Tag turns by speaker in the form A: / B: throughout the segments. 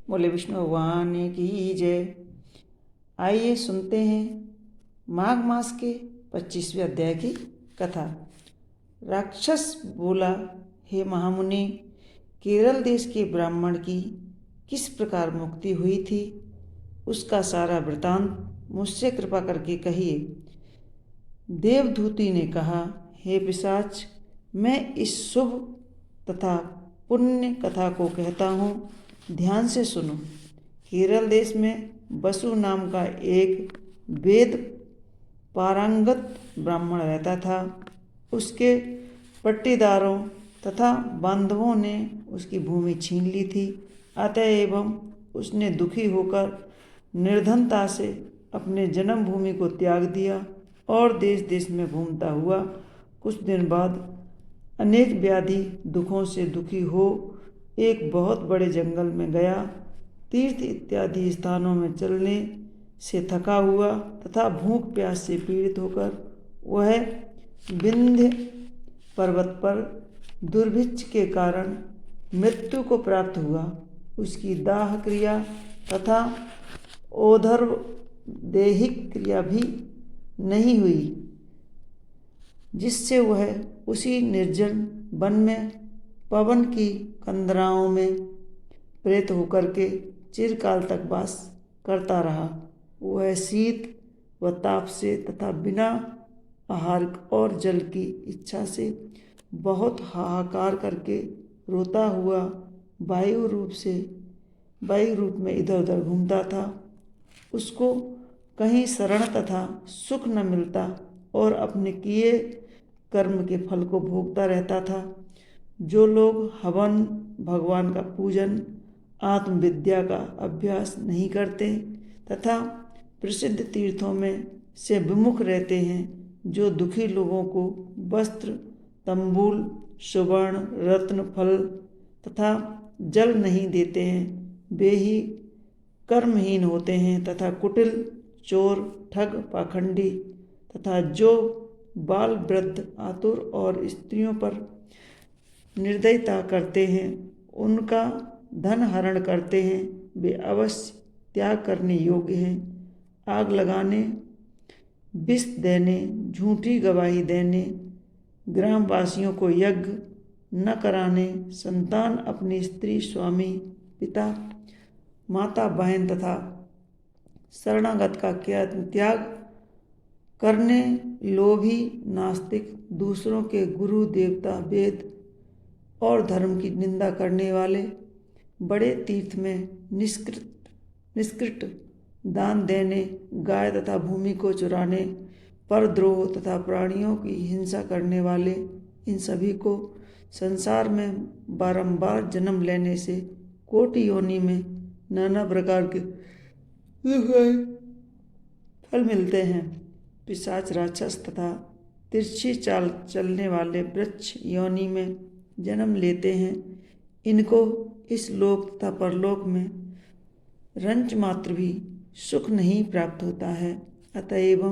A: बोले विष्णु भगवान की जय। आइए सुनते हैं माघ मास के 25वें अध्याय की कथा। राक्षस बोला, हे महामुनि, केरल देश के ब्राह्मण की किस प्रकार मुक्ति हुई थी, उसका सारा वृतांत मुझसे कृपा करके कहिए। देवदूती ने कहा, हे पिशाच, मैं इस शुभ तथा पुण्य कथा को कहता हूँ, ध्यान से सुनो। केरल देश में बसु नाम का एक वेद पारंगत ब्राह्मण रहता था। उसके पट्टीदारों तथा बांधवों ने उसकी भूमि छीन ली थी। अतएव उसने दुखी होकर निर्धनता से अपने जन्मभूमि को त्याग दिया और देश देश में घूमता हुआ कुछ दिन बाद अनेक व्याधि दुखों से दुखी हो एक बहुत बड़े जंगल में गया। तीर्थ इत्यादि स्थानों में चलने से थका हुआ तथा भूख प्यास से पीड़ित होकर वह विंध्य पर्वत पर दुर्भिक्ष के कारण मृत्यु को प्राप्त हुआ। उसकी दाह क्रिया तथा ओधर्व दैहिक क्रिया भी नहीं हुई, जिससे वह उसी निर्जन वन में पवन की कंदराओं में प्रेत होकर के चिरकाल तक वास करता रहा। वह शीत व ताप से तथा बिना आहार और जल की इच्छा से बहुत हाहाकार करके रोता हुआ वायु रूप में इधर उधर घूमता था। उसको कहीं शरण तथा सुख न मिलता और अपने किए कर्म के फल को भोगता रहता था। जो लोग हवन, भगवान का पूजन, आत्मविद्या का अभ्यास नहीं करते तथा प्रसिद्ध तीर्थों में से विमुख रहते हैं, जो दुखी लोगों को वस्त्र, तंबूल, सुवर्ण, रत्न, फल तथा जल नहीं देते हैं, वे ही कर्महीन होते हैं तथा कुटिल, चोर, ठग, पाखंडी तथा जो बाल, वृद्ध, आतुर और स्त्रियों पर निर्दयता करते हैं, उनका धन हरण करते हैं, वे अवश्य त्याग करने योग्य हैं। आग लगाने, विष देने, झूठी गवाही देने, ग्रामवासियों को यज्ञ न कराने, संतान अपनी स्त्री, स्वामी, पिता, माता, बहन तथा शरणागत का त्याग करने, लोभी, नास्तिक, दूसरों के गुरु, देवता, वेद और धर्म की निंदा करने वाले, बड़े तीर्थ में निष्कृत दान देने, गाय तथा भूमि को चुराने, परद्रोह तथा प्राणियों की हिंसा करने वाले, इन सभी को संसार में बारंबार जन्म लेने से कोटि योनि में नाना प्रकार के फल मिलते हैं। पिशाच, राक्षस तथा तिरछी चाल चलने वाले वृक्ष योनि में जन्म लेते हैं। इनको इस लोक तथा परलोक में रंच मात्र भी सुख नहीं प्राप्त होता है। अतएव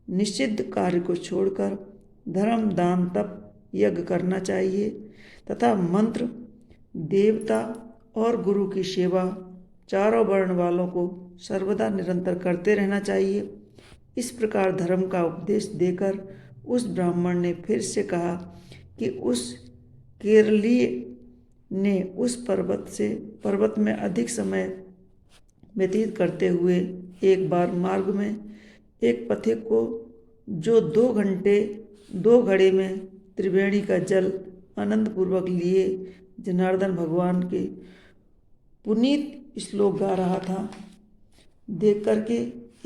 A: निषिद्ध कार्य को छोड़कर धर्म, दान, तप, यज्ञ करना चाहिए तथा मंत्र, देवता और गुरु की सेवा चारों वर्ण वालों को सर्वदा निरंतर करते रहना चाहिए। इस प्रकार धर्म का उपदेश देकर उस ब्राह्मण ने फिर से कहा कि उस केरलीय ने उस पर्वत में अधिक समय व्यतीत करते हुए एक बार मार्ग में एक पथिक को, जो 2 घड़े में त्रिवेणी का जल आनंद पूर्वक लिए जनार्दन भगवान के पुनीत श्लोक गा रहा था, देख करके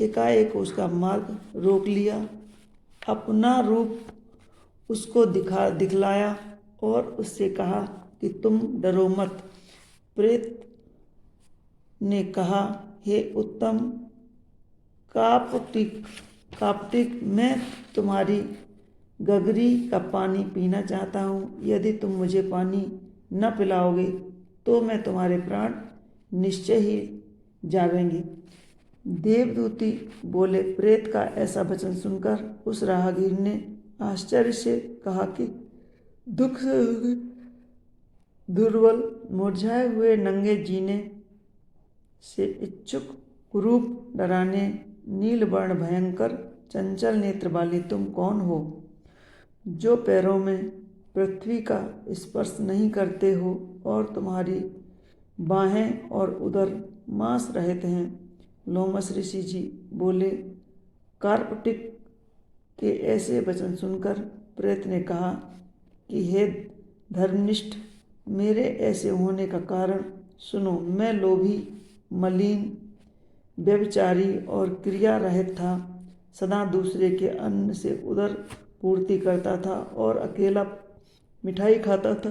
A: एकाएक उसका मार्ग रोक लिया, अपना रूप उसको दिखलाया और उससे कहा कि तुम डरो मत। प्रेत ने कहा, हे उत्तम काप्तिक, मैं तुम्हारी गगरी का पानी पीना चाहता हूँ। यदि तुम मुझे पानी न पिलाओगे तो मैं तुम्हारे प्राण निश्चय ही जावेंगे। देवदूती बोले, प्रेत का ऐसा वचन सुनकर उस राहगीर ने आश्चर्य से कहा कि दुख से दुर्बल, मुरझाए हुए नंगे जीने से इच्छुक कुरूप डराने नीलवर्ण भयंकर चंचल नेत्र वाली तुम कौन हो, जो पैरों में पृथ्वी का स्पर्श नहीं करते हो और तुम्हारी बाहें और उदर मांस रहित हैं। लोमस ऋषि जी बोले। कार्पटिक के ऐसे वचन सुनकर प्रेत ने कहा कि हे धर्मनिष्ठ, मेरे ऐसे होने का कारण सुनो। मैं लोभी, मलिन, व्यभिचारी और क्रिया रहित था। सदा दूसरे के अन्न से उदर पूर्ति करता था और अकेला मिठाई खाता था।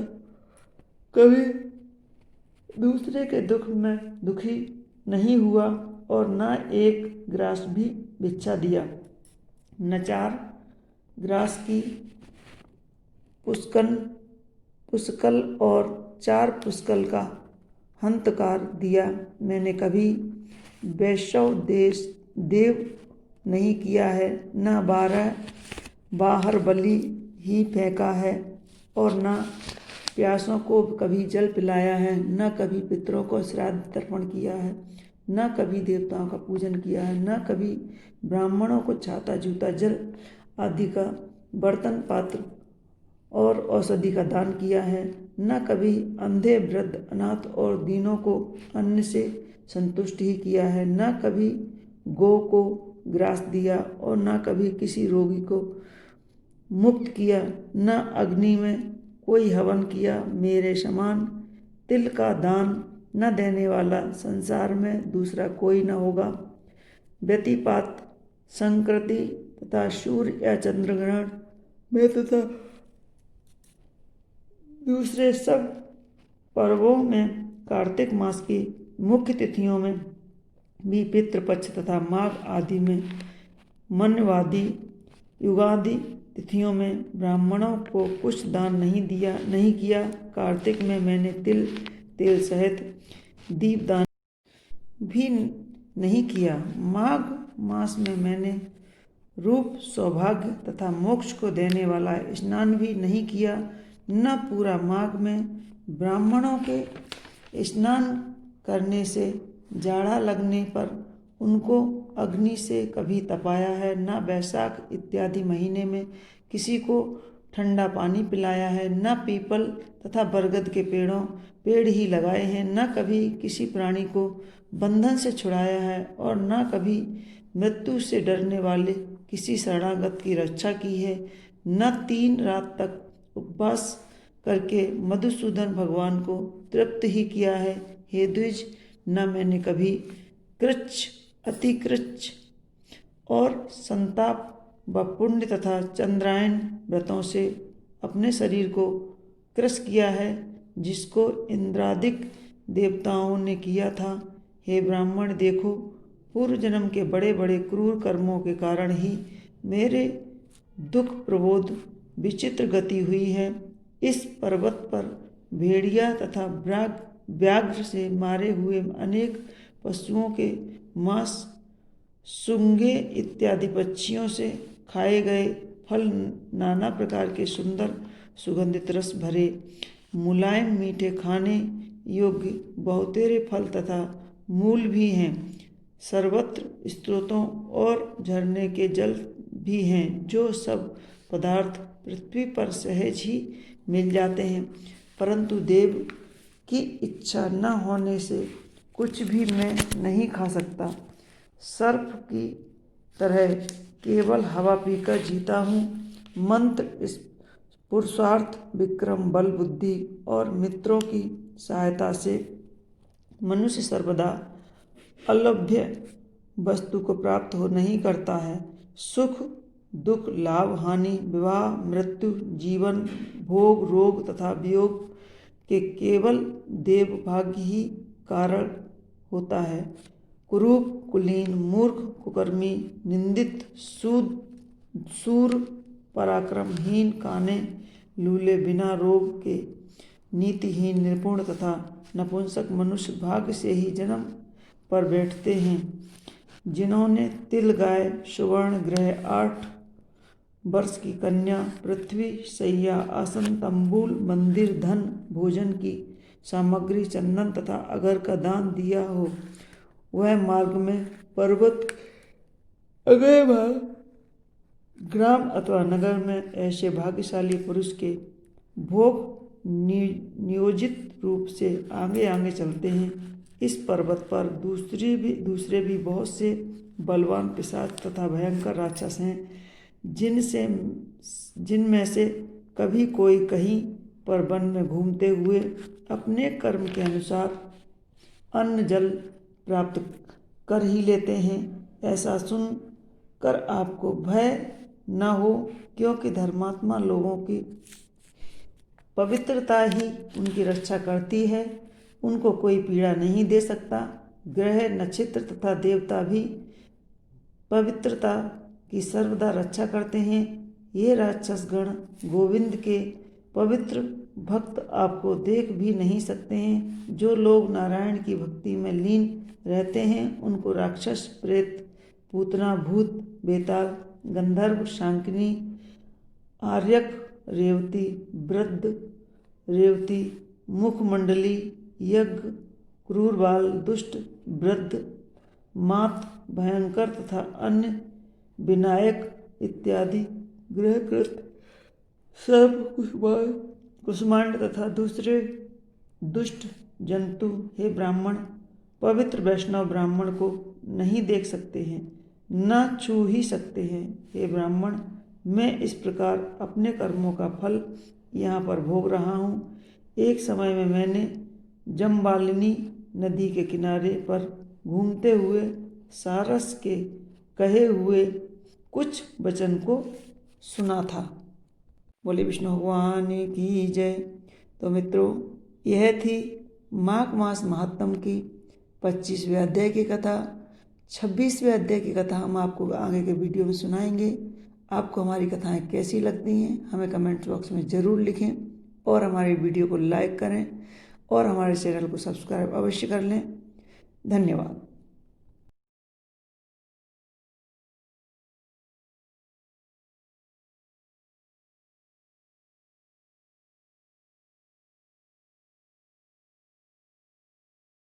A: कभी दूसरे के दुख में दुखी नहीं हुआ और न एक ग्रास भी भिक्षा दिया, न 4 ग्रास की पुष्कल और 4 पुष्कल का हंतकार दिया। मैंने कभी वैष्णव देव नहीं किया है, न 12 बाहर बलि ही फेंका है और न प्यासों को कभी जल पिलाया है, न कभी पितरों को श्राद्ध तर्पण किया है, न कभी देवताओं का पूजन किया है, न कभी ब्राह्मणों को छाता, जूता, जल आदि का बर्तन, पात्र और औषधि का दान किया है, न कभी अंधे, वृद्ध, अनाथ और दीनों को अन्न से संतुष्ट ही किया है, न कभी गौ को ग्रास दिया और न कभी किसी रोगी को मुक्त किया, न अग्नि में कोई हवन किया। मेरे समान तिल का दान न देने वाला संसार में दूसरा कोई न होगा। व्यतिपात, संकृति तथा सूर्य या चंद्रग्रहण में तथा दूसरे सब पर्वों में, कार्तिक मास की मुख्य तिथियों में भी, पितृपक्ष तथा माघ आदि में, मन्यवादी युगादि तिथियों में ब्राह्मणों को कुछ दान नहीं किया। कार्तिक में मैंने तेल सहित दीपदान भी नहीं किया। माघ मास में मैंने रूप, सौभाग्य तथा मोक्ष को देने वाला स्नान भी नहीं किया। न पूरा माघ में ब्राह्मणों के स्नान करने से जाड़ा लगने पर उनको अग्नि से कभी तपाया है, न वैशाख इत्यादि महीने में किसी को ठंडा पानी पिलाया है, न पीपल तथा बरगद के पेड़ ही लगाए हैं, न कभी किसी प्राणी को बंधन से छुड़ाया है और न कभी मृत्यु से डरने वाले किसी शरणागत की रक्षा की है, न 3 रात तक उपवास करके मधुसूदन भगवान को तृप्त ही किया है। हे द्विज, न मैंने कभी कृच्छ, अतिकृच्छ और संताप व पुण्य तथा चंद्रायन व्रतों से अपने शरीर को कृश किया है, जिसको इंद्रादिक देवताओं ने किया था। हे ब्राह्मण, देखो, पूर्व जन्म के बड़े बड़े क्रूर कर्मों के कारण ही मेरे दुख प्रबोध विचित्र गति हुई है। इस पर्वत पर भेड़िया तथा व्याघ्र से मारे हुए अनेक पशुओं के मांस, सूंगे इत्यादि पक्षियों से खाए गए फल, नाना प्रकार के सुंदर सुगंधित रस भरे मुलायम मीठे खाने योग्य बहुतेरे फल तथा मूल भी हैं। सर्वत्र स्रोतों और झरने के जल भी हैं। जो सब पदार्थ पृथ्वी पर सहज ही मिल जाते हैं, परंतु देव की इच्छा न होने से कुछ भी मैं नहीं खा सकता। सर्प की तरह केवल हवा पीकर जीता हूँ। मंत्र, पुरुषार्थ, विक्रम, बल, बुद्धि और मित्रों की सहायता से मनुष्य सर्वदा अलभ्य वस्तु को प्राप्त हो नहीं करता है। सुख, दुख, लाभ, हानि, विवाह, मृत्यु, जीवन, भोग, रोग तथा वियोग के केवल देव भाग्य ही कारण होता है। कुरूप, कुलीन, मूर्ख, कुकर्मी, निंदित, सूर, पराक्रमहीन, काने, लूले, बिना रोग के, नीतिहीन, निपुण तथा नपुंसक मनुष्य भाग्य से ही जन्म पर बैठते हैं। जिन्होंने तिल, गाय, सुवर्ण, ग्रह, 8 वर्ष की कन्या, पृथ्वी, शैया, आसन, तंबूल, मंदिर, धन, भोजन की सामग्री, चंदन तथा अगर का दान दिया हो, वह मार्ग में पर्वत, अगले ग्राम अथवा नगर में ऐसे भाग्यशाली पुरुष के भोग नियोजित रूप से आगे आगे चलते हैं। इस पर्वत पर दूसरे भी बहुत से बलवान पिशाच तथा भयंकर राक्षस हैं, जिनमें से कभी कोई कहीं पर वन में घूमते हुए अपने कर्म के अनुसार अन्न जल प्राप्त कर ही लेते हैं। ऐसा सुन कर आपको भय न हो, क्योंकि धर्मात्मा लोगों की पवित्रता ही उनकी रक्षा करती है। उनको कोई पीड़ा नहीं दे सकता। ग्रह, नक्षत्र तथा देवता भी पवित्रता की सर्वदा रक्षा करते हैं। ये राक्षस गण गोविंद के पवित्र भक्त आपको देख भी नहीं सकते हैं। जो लोग नारायण की भक्ति में लीन रहते हैं उनको राक्षस, प्रेत, पूतना, भूत, बेताल, गंधर्व, शांकिनी, आर्यक, रेवती, वृद्ध, रेवती, मुखमंडली, यज्ञ, क्रूर बाल, दुष्ट, वृद्ध, मात, भयंकर तथा अन्य विनायक इत्यादि ग्रहकृत सर्प, कुष्मांड तथा दूसरे दुष्ट जंतु हे ब्राह्मण पवित्र वैष्णव ब्राह्मण को नहीं देख सकते हैं, न छू ही सकते हैं। हे ब्राह्मण, मैं इस प्रकार अपने कर्मों का फल यहाँ पर भोग रहा हूँ। एक समय में मैंने जम्बालिनी नदी के किनारे पर घूमते हुए सारस के कहे हुए कुछ वचन को सुना था। बोले विष्णु भगवान की जय। तो मित्रों, यह थी माघ मास महात्म की 25वें अध्याय की कथा। 26वें अध्याय की कथा हम आपको आगे के वीडियो में सुनाएंगे। आपको हमारी कथाएं कैसी लगती हैं हमें कमेंट बॉक्स में ज़रूर लिखें और हमारी वीडियो को लाइक करें और हमारे चैनल को सब्सक्राइब अवश्य कर लें। धन्यवाद।